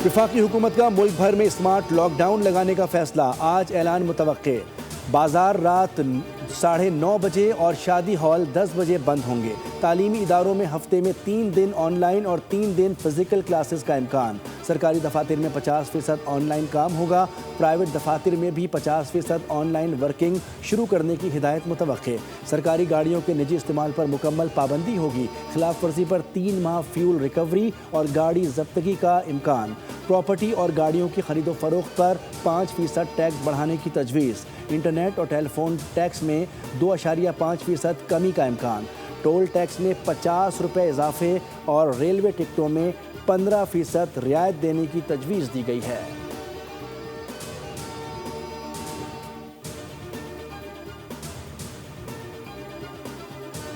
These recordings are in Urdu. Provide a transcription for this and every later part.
وفاقی حکومت کا ملک بھر میں اسمارٹ لاک ڈاؤن لگانے کا فیصلہ، آج اعلان متوقع۔ بازار رات 9:30 بجے اور شادی ہال 10 بجے بند ہوں گے۔ تعلیمی اداروں میں ہفتے میں 3 دن آن لائن اور 3 دن فزیکل کلاسز کا امکان۔ سرکاری دفاتر میں 50% آن لائن کام ہوگا۔ پرائیویٹ دفاتر میں بھی 50% آن لائن ورکنگ شروع کرنے کی ہدایت متوقع۔ سرکاری گاڑیوں کے نجی استعمال پر مکمل پابندی ہوگی۔ خلاف ورزی پر 3 ماہ فیول ریکوری اور گاڑی ضبطگی کا امکان۔ پراپرٹی اور گاڑیوں کی خرید و فروخت پر 5% ٹیکس بڑھانے کی تجویز۔ انٹرنیٹ اور ٹیلی فون ٹیکس میں 2.5% کمی کا امکان۔ ٹول ٹیکس میں 50 روپے اضافے اور ریلوے ٹکٹوں میں 15% رعایت دینے کی تجویز دی گئی ہے۔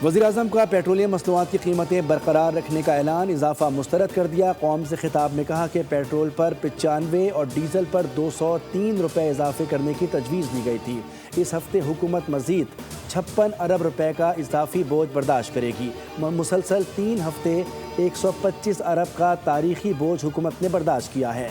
وزیراعظم کا پیٹرولیم مصنوعات کی قیمتیں برقرار رکھنے کا اعلان، اضافہ مسترد کر دیا۔ قوم سے خطاب میں کہا کہ پیٹرول پر 95 اور ڈیزل پر 203 روپے اضافے کرنے کی تجویز دی گئی تھی۔ اس ہفتے حکومت مزید 56 ارب روپے کا اضافی بوجھ برداشت کرے گی۔ مسلسل 3 ہفتے 125 ارب کا تاریخی بوجھ حکومت نے برداشت کیا ہے۔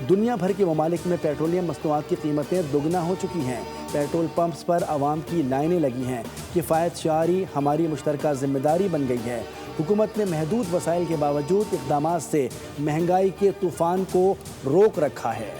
دنیا بھر کے ممالک میں پیٹرولیم مصنوعات کی قیمتیں دگنا ہو چکی ہیں۔ پیٹرول پمپس پر عوام کی لائنیں لگی ہیں۔ کفایت شعاری ہماری مشترکہ ذمہ داری بن گئی ہے۔ حکومت نے محدود وسائل کے باوجود اقدامات سے مہنگائی کے طوفان کو روک رکھا ہے۔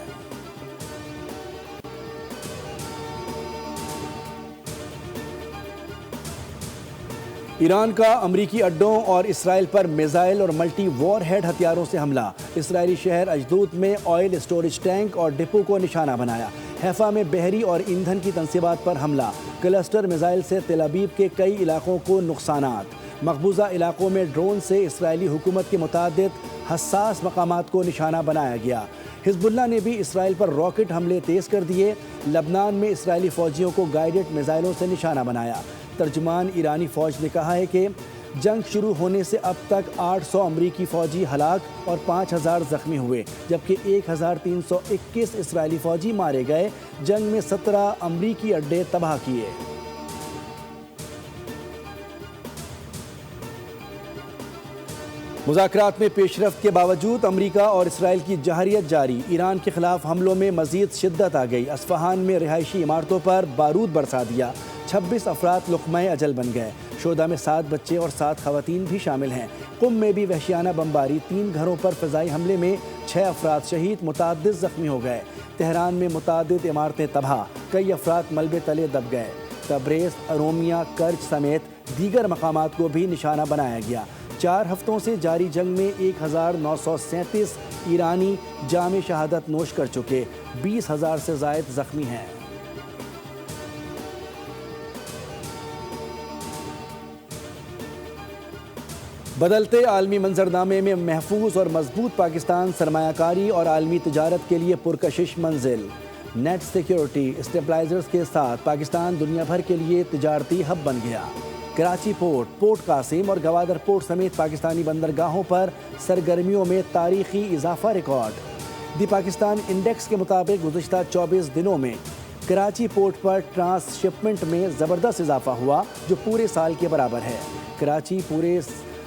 ایران کا امریکی اڈوں اور اسرائیل پر میزائل اور ملٹی وار ہیڈ ہتھیاروں سے حملہ۔ اسرائیلی شہر اشدود میں آئل اسٹوریج ٹینک اور ڈپو کو نشانہ بنایا۔ حیفا میں بحری اور ایندھن کی تنصیبات پر حملہ۔ کلسٹر میزائل سے تل ابیب کے کئی علاقوں کو نقصانات۔ مقبوضہ علاقوں میں ڈرون سے اسرائیلی حکومت کے متعدد حساس مقامات کو نشانہ بنایا گیا۔ حزب اللہ نے بھی اسرائیل پر راکٹ حملے تیز کر دیے۔ لبنان میں اسرائیلی فوجیوں کو گائیڈڈ میزائلوں سے نشانہ بنایا۔ ترجمان ایرانی فوج نے کہا ہے کہ جنگ شروع ہونے سے اب تک 800 امریکی فوجی ہلاک اور 5000 زخمی ہوئے، جبکہ 1321 اسرائیلی فوجی مارے گئے۔ جنگ میں 17 امریکی اڈے تباہ کیے۔ مذاکرات میں پیش رفت کے باوجود امریکہ اور اسرائیل کی جارحیت جاری۔ ایران کے خلاف حملوں میں مزید شدت آ گئی۔ اصفہان میں رہائشی عمارتوں پر بارود برسا دیا۔ 26 افراد لقمہ اجل بن گئے۔ شہداء میں 7 بچے اور 7 خواتین بھی شامل ہیں۔ قم میں بھی وحشیانہ بمباری، 3 گھروں پر فضائی حملے میں 6 افراد شہید، متعدد زخمی ہو گئے۔ تہران میں متعدد عمارتیں تباہ، کئی افراد ملبے تلے دب گئے۔ تبریز، ارومیہ، کرچ سمیت دیگر مقامات کو بھی نشانہ بنایا گیا۔ 4 ہفتوں سے جاری جنگ میں 1937 ایرانی جام شہادت نوش کر چکے، 20,000 سے زائد زخمی ہیں۔ بدلتے عالمی منظرنامے میں محفوظ اور مضبوط پاکستان سرمایہ کاری اور عالمی تجارت کے لیے پرکشش منزل۔ نیٹ سیکیورٹی اسٹیبلائزرز کے ساتھ پاکستان دنیا بھر کے لیے تجارتی ہب بن گیا۔ کراچی پورٹ، پورٹ قاسم اور گوادر پورٹ سمیت پاکستانی بندرگاہوں پر سرگرمیوں میں تاریخی اضافہ ریکارڈ۔ دی پاکستان انڈیکس کے مطابق گزشتہ 24 دنوں میں کراچی پورٹ پر ٹرانس شپمنٹ میں زبردست اضافہ ہوا، جو پورے سال کے برابر ہے۔ کراچی پورے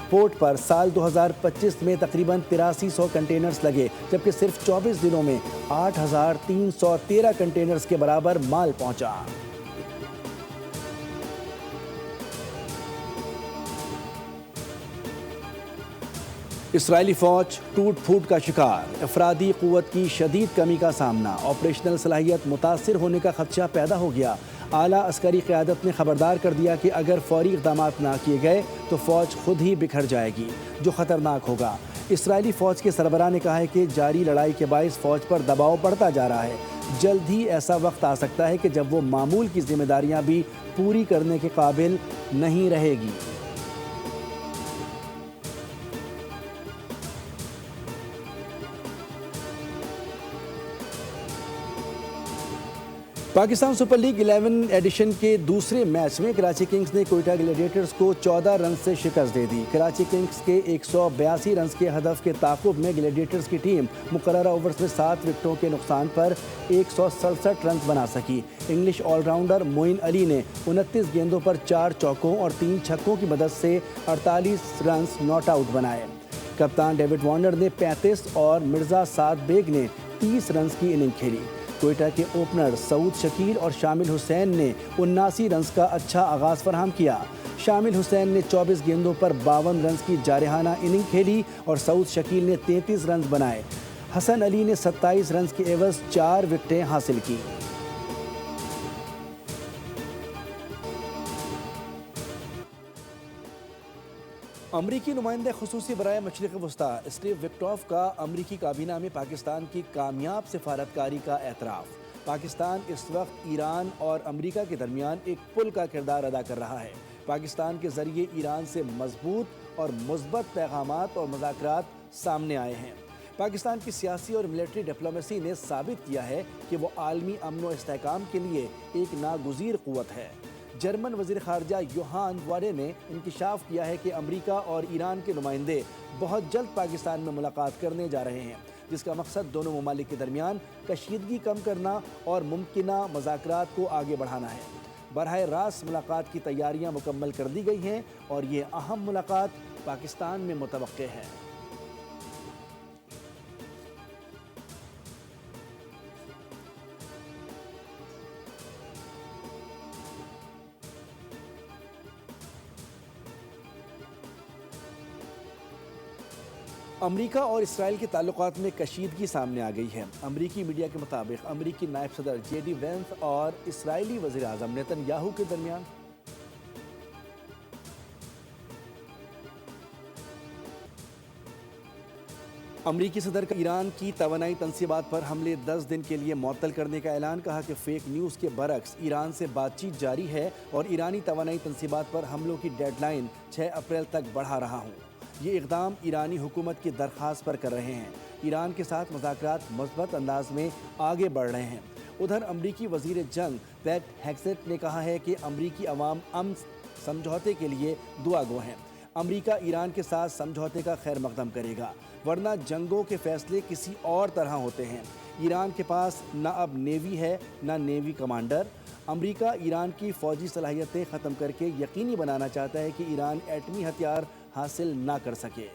پورٹ پر سال 2025 میں تقریباً 8300 کنٹینرز لگے، جبکہ صرف 24 دنوں میں 8313 کنٹینرز کے برابر مال پہنچا۔ اسرائیلی فوج ٹوٹ پھوٹ کا شکار، افرادی قوت کی شدید کمی کا سامنا، آپریشنل صلاحیت متاثر ہونے کا خدشہ پیدا ہو گیا۔ اعلیٰ عسکری قیادت نے خبردار کر دیا کہ اگر فوری اقدامات نہ کیے گئے تو فوج خود ہی بکھر جائے گی، جو خطرناک ہوگا۔ اسرائیلی فوج کے سربراہ نے کہا ہے کہ جاری لڑائی کے باعث فوج پر دباؤ بڑھتا جا رہا ہے۔ جلد ہی ایسا وقت آ سکتا ہے کہ جب وہ معمول کی ذمہ داریاں بھی پوری کرنے کے قابل نہیں رہے گی۔ پاکستان سپر لیگ 11 ایڈیشن کے دوسرے میچ میں کراچی کنگز نے کوئٹہ گلیڈیٹرز کو 14 رنز سے شکست دے دی۔ کراچی کنگز کے 182 رنز کے ہدف کے تعاقب میں گلیڈیٹرز کی ٹیم مقررہ اوورز میں 7 وکٹوں کے نقصان پر 167 رنز بنا سکی۔ English all rounder Moeen Ali نے 29 گیندوں پر 4 چوکوں اور 3 چھکوں کی مدد سے 48 رنز ناٹ آؤٹ بنائے۔ کپتان ڈیوڈ وارنر نے 35 اور مرزا سعد بیگ نے 30 رنز کی اننگ کھیلی۔ کوئٹہ کے اوپنر سعود شکیل اور شامل حسین نے 79 رنز کا اچھا آغاز فراہم کیا۔ شامل حسین نے 24 گیندوں پر 52 رنز کی جارحانہ اننگ کھیلی اور سعود شکیل نے 33 رنز بنائے۔ حسن علی نے 27 رنز کے عوض 4 وکٹیں حاصل کی۔ امریکی نمائندہ خصوصی برائے مشرق وسطیٰ اسٹیو وکٹوف کا امریکی کابینہ میں پاکستان کی کامیاب سفارتکاری کا اعتراف۔ پاکستان اس وقت ایران اور امریکہ کے درمیان ایک پل کا کردار ادا کر رہا ہے۔ پاکستان کے ذریعے ایران سے مضبوط اور مثبت پیغامات اور مذاکرات سامنے آئے ہیں۔ پاکستان کی سیاسی اور ملٹری ڈپلومیسی نے ثابت کیا ہے کہ وہ عالمی امن و استحکام کے لیے ایک ناگزیر قوت ہے۔ جرمن وزیر خارجہ یوہان واڈے نے انکشاف کیا ہے کہ امریکہ اور ایران کے نمائندے بہت جلد پاکستان میں ملاقات کرنے جا رہے ہیں، جس کا مقصد دونوں ممالک کے درمیان کشیدگی کم کرنا اور ممکنہ مذاکرات کو آگے بڑھانا ہے۔ براہ راست ملاقات کی تیاریاں مکمل کر دی گئی ہیں اور یہ اہم ملاقات پاکستان میں متوقع ہے۔ امریکہ اور اسرائیل کے تعلقات میں کشیدگی سامنے آ گئی ہے۔ امریکی میڈیا کے مطابق امریکی نائب صدر جے ڈی وینس اور اسرائیلی وزیر اعظم نیتن یاہو کے درمیان امریکی صدر کا ایران کی توانائی تنصیبات پر حملے 10 دن کے لیے معطل کرنے کا اعلان۔ کہا کہ فیک نیوز کے برعکس ایران سے بات چیت جاری ہے اور ایرانی توانائی تنصیبات پر حملوں کی ڈیڈ لائن 6 اپریل تک بڑھا رہا ہوں۔ یہ اقدام ایرانی حکومت کی درخواست پر کر رہے ہیں۔ ایران کے ساتھ مذاکرات مثبت انداز میں آگے بڑھ رہے ہیں۔ ادھر امریکی وزیر جنگ پیٹ ہیگسیٹ نے کہا ہے کہ امریکی عوام امن سمجھوتے کے لیے دعا گو ہیں۔ امریکہ ایران کے ساتھ سمجھوتے کا خیر مقدم کرے گا، ورنہ جنگوں کے فیصلے کسی اور طرح ہوتے ہیں۔ ایران کے پاس نہ اب نیوی ہے نہ نیوی کمانڈر۔ امریکہ ایران کی فوجی صلاحیتیں ختم کر کے یقینی بنانا چاہتا ہے کہ ایران ایٹمی ہتھیار حاصل نہ کر سکے۔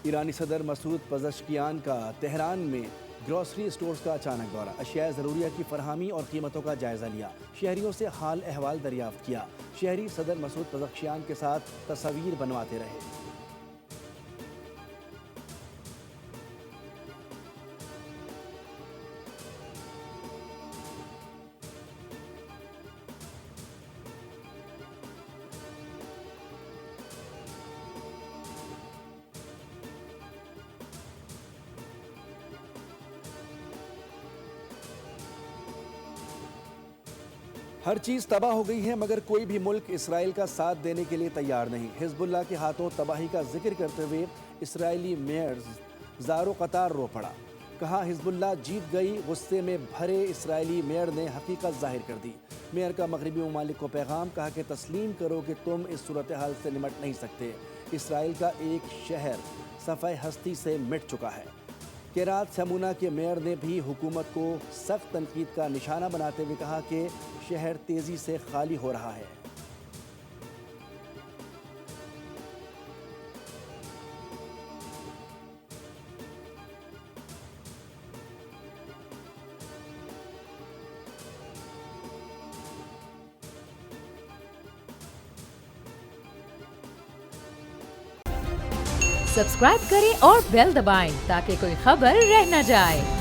ایرانی صدر مسعود پزشکیان کا تہران میں گروسری اسٹورز کا اچانک دورہ، اشیاء ضروریہ کی فراہمی اور قیمتوں کا جائزہ لیا، شہریوں سے حال احوال دریافت کیا۔ شہری صدر مسعود پزشکیان کے ساتھ تصاویر بنواتے رہے۔ ہر چیز تباہ ہو گئی ہے مگر کوئی بھی ملک اسرائیل کا ساتھ دینے کے لیے تیار نہیں۔ حزب اللہ کے ہاتھوں تباہی کا ذکر کرتے ہوئے اسرائیلی میئر زارو قطار رو پڑا۔ کہا حزب اللہ جیت گئی۔ غصے میں بھرے اسرائیلی میئر نے حقیقت ظاہر کر دی۔ میئر کا مغربی ممالک کو پیغام، کہا کہ تسلیم کرو کہ تم اس صورتحال سے نمٹ نہیں سکتے۔ اسرائیل کا ایک شہر صفحہ ہستی سے مٹ چکا ہے۔ کیرات سمونا کے میئر نے بھی حکومت کو سخت تنقید کا نشانہ بناتے ہوئے کہا کہ شہر تیزی سے خالی ہو رہا ہے۔ سبسکرائب کریں اور بیل دبائیں تاکہ کوئی خبر رہ نہ جائے۔